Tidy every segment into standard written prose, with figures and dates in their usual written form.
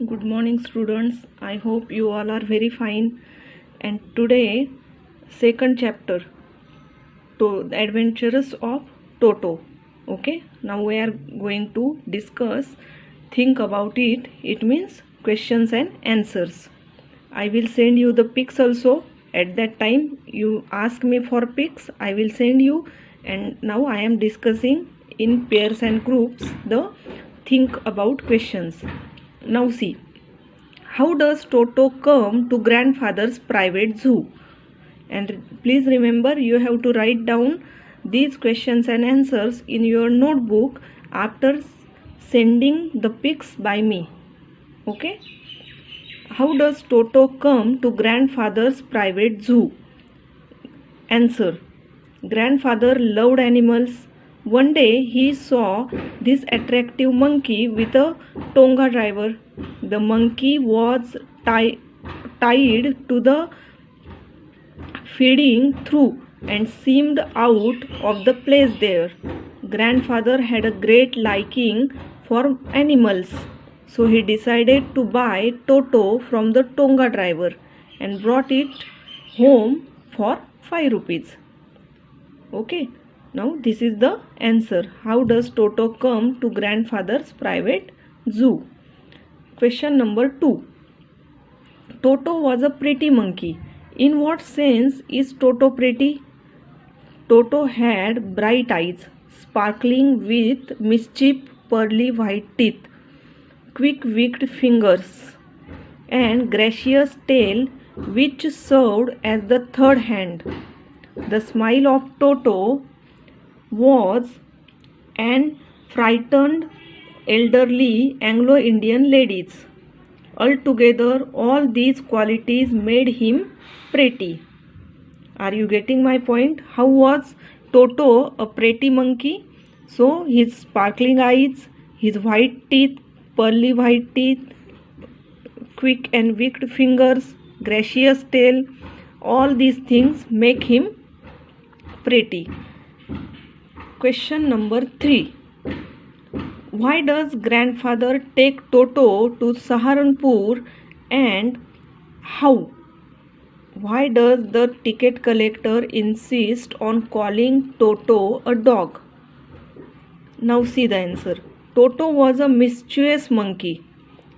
Good morning students. I hope you all are very fine. And today second chapter to the adventures of Toto. Okay, now we are going to discuss, think about it. It means questions and answers. I will send you the pics also. At that time you ask me for pics, I will send you. And now I am discussing in pairs and groups the think about questions. Now see, how does Toto come to grandfather's private zoo? And please remember, you have to write down these questions and answers in your notebook after sending the pics by me. Okay? How does Toto come to grandfather's private zoo? Answer: grandfather loved animals. One day he saw this attractive monkey with a Tonga driver. The monkey was tied to the feeding trough and seemed out of the place there. Grandfather had a great liking for animals, so he decided to buy Toto from the Tonga driver and brought it home for 5 rupees. Okay, now this is the answer. How does Toto come to grandfather's private zoo? Question number 2. Toto was a pretty monkey. In what sense is Toto pretty? Toto had bright eyes, sparkling with mischief, pearly white teeth, quick-wicked fingers, and gracious tail which served as the third hand. The smile of Toto was and frightened elderly Anglo-Indian ladies. Altogether, all these qualities made him pretty. Are you getting my point? How was Toto a pretty monkey? So, his sparkling eyes, his white teeth, pearly white teeth, quick and wicked fingers, gracious tail, all these things make him pretty. Question number 3. Why does grandfather take Toto to Saharanpur and how? Why does the ticket collector insist on calling Toto a dog? Now see the answer. Toto was a mischievous monkey.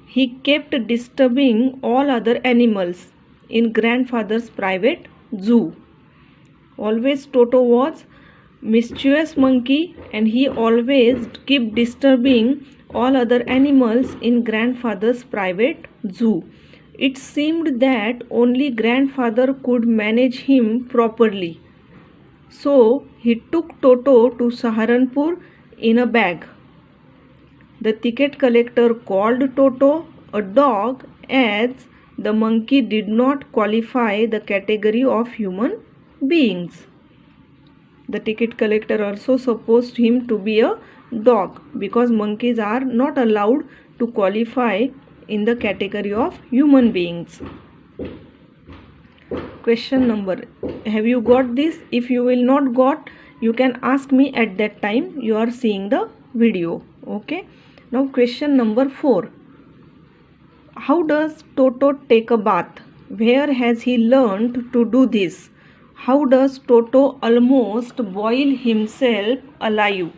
He kept disturbing all other animals in grandfather's private zoo. Always Toto was mischievous monkey and he always kept disturbing all other animals in grandfather's private zoo. It seemed that only grandfather could manage him properly. So he took Toto to Saharanpur in a bag. The ticket collector called Toto a dog as the monkey did not qualify the category of human beings. The ticket collector also supposed him to be a dog because monkeys are not allowed to qualify in the category of human beings. Question number. Have you got this? If you will not got, you can ask me at that time you are seeing the video. Okay. Now question number 4. How does Toto take a bath? Where has he learned to do this? How does Toto almost boil himself alive?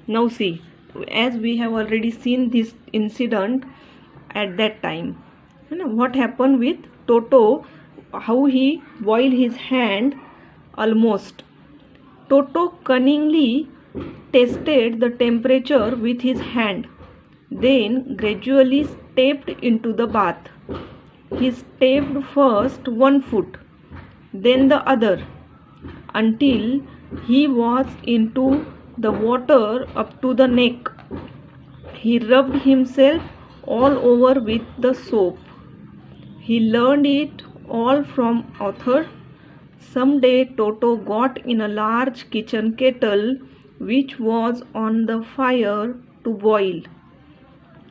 Now see, as we have already seen this incident at that time. What happened with Toto? How he boiled his hand almost. Toto cunningly tested the temperature with his hand, then gradually stepped into the bath. He stepped first 1 foot, then the other, until he was into the water up to the neck. He rubbed himself all over with the soap. He learned it all from author. Someday Toto got in a large kitchen kettle which was on the fire to boil.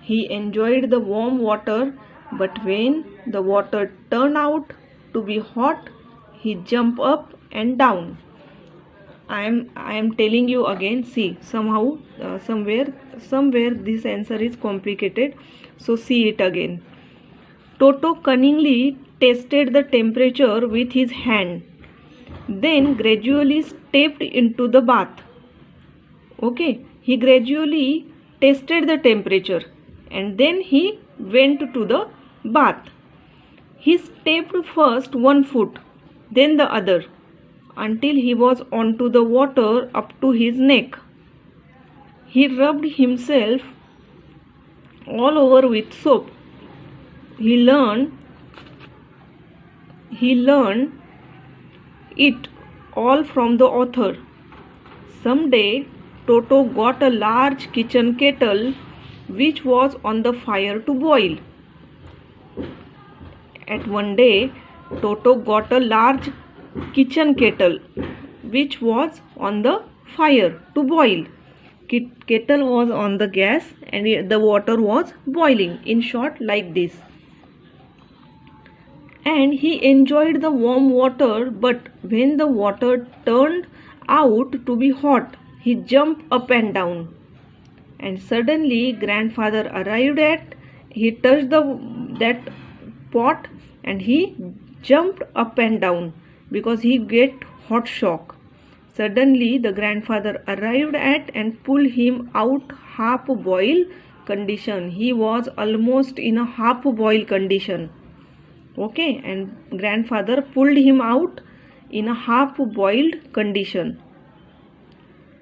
He enjoyed the warm water, but when the water turned out to be hot, he jumped up and down. I am telling you again. See, somewhere this answer is complicated, so see it again. Toto cunningly tested the temperature with his hand, then gradually stepped into the bath. Okay, he gradually tested the temperature and then he went to the bath. He stepped first one foot, then the other, until he was onto the water up to his neck. He rubbed himself all over with soap. He learned it all from the author. Someday, Toto got a large kitchen kettle which was on the fire to boil. At one day, Toto got a large kitchen kettle which was on the fire to boil. Kettle was on the gas and the water was boiling, in short like this. And he enjoyed the warm water, but when the water turned out to be hot, he jumped up and down. And suddenly grandfather arrived. He touched that pot and he jumped up and down because he get hot shock. Suddenly the grandfather arrived and pulled him out half boil condition. He was almost in a half boil condition. Okay, and grandfather pulled him out in a half boiled condition.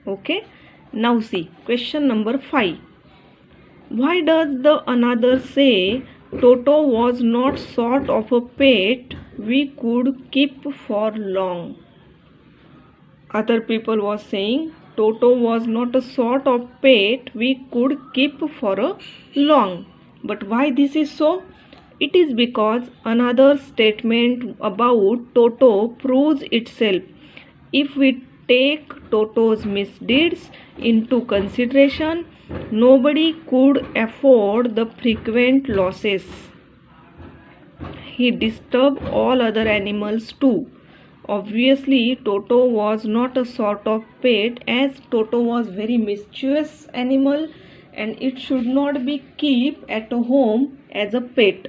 Okay, now see question number 5. Why does the another say Toto was not sort of a pet we could keep for long? Other people was saying Toto was not a sort of pet we could keep for a long. But why this is so? It is because another statement about Toto proves itself. If we take Toto's misdeeds into consideration, nobody could afford the frequent losses. He disturbed all other animals too. Obviously, Toto was not a sort of pet, as Toto was very mischievous animal and it should not be kept at home as a pet.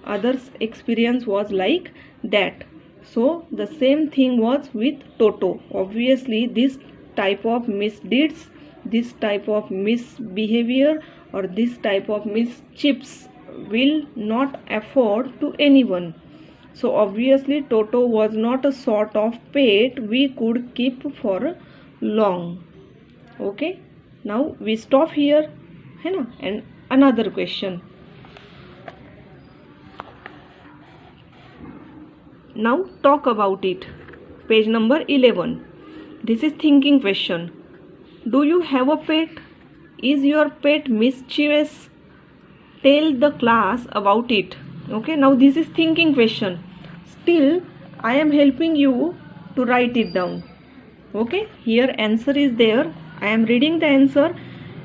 Others' experience was like that. So the same thing was with Toto. Obviously, this type of misdeeds, this type of misbehavior or this type of mischiefs will not afford to anyone. So obviously Toto was not a sort of pet we could keep for long. Okay, now we stop here, and another question. Now talk about it. Page number 11. This is thinking question. Do you have a pet? Is your pet mischievous? Tell the class about it. Okay, now this is thinking question. Still, I am helping you to write it down. Okay, here answer is there. I am reading the answer.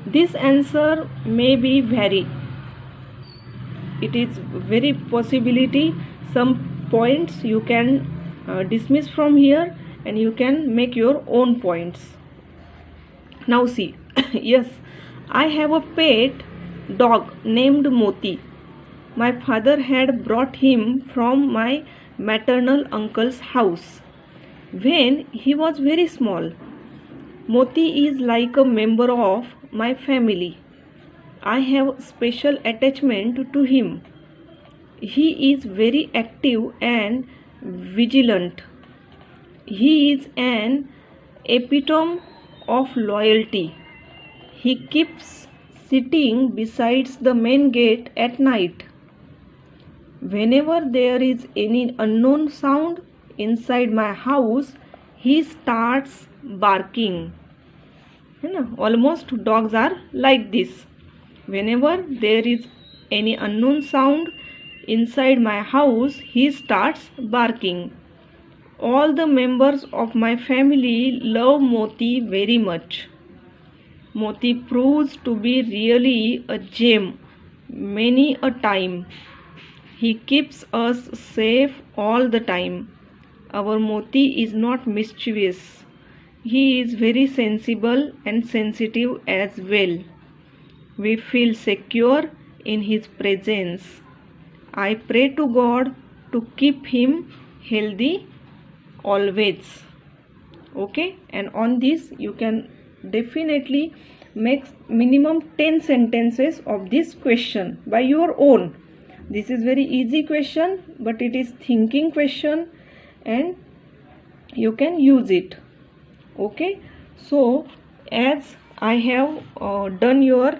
This answer may be vary. It is very possibility some points you can dismiss from here and you can make your own points. Now see, yes, I have a pet dog named Moti. My father had brought him from my maternal uncle's house when he was very small. Moti is like a member of my family. I have special attachment to him. He is very active and vigilant. He is an epitome of loyalty. He keeps sitting beside the main gate at night. Whenever there is any unknown sound inside my house, he starts barking. Almost dogs are like this. Whenever there is any unknown sound inside my house, he starts barking. All the members of my family love Moti very much. Moti proves to be really a gem many a time. He keeps us safe all the time. Our Moti is not mischievous. He is very sensible and sensitive as well. We feel secure in his presence. I pray to God to keep him healthy always. Okay, and on this you can definitely make minimum 10 sentences of this question by your own. This is very easy question, but it is thinking question and you can use it. Okay, so as I have done your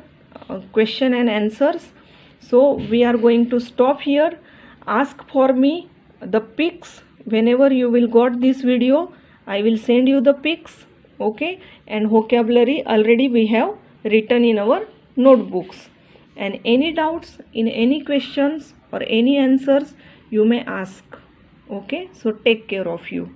question and answers, so we are going to stop here. Ask for me the pics whenever you will got this video. I will send you the pics. Okay, and vocabulary already we have written in our notebooks. And any doubts in any questions or any answers you may ask. Okay, so take care of you.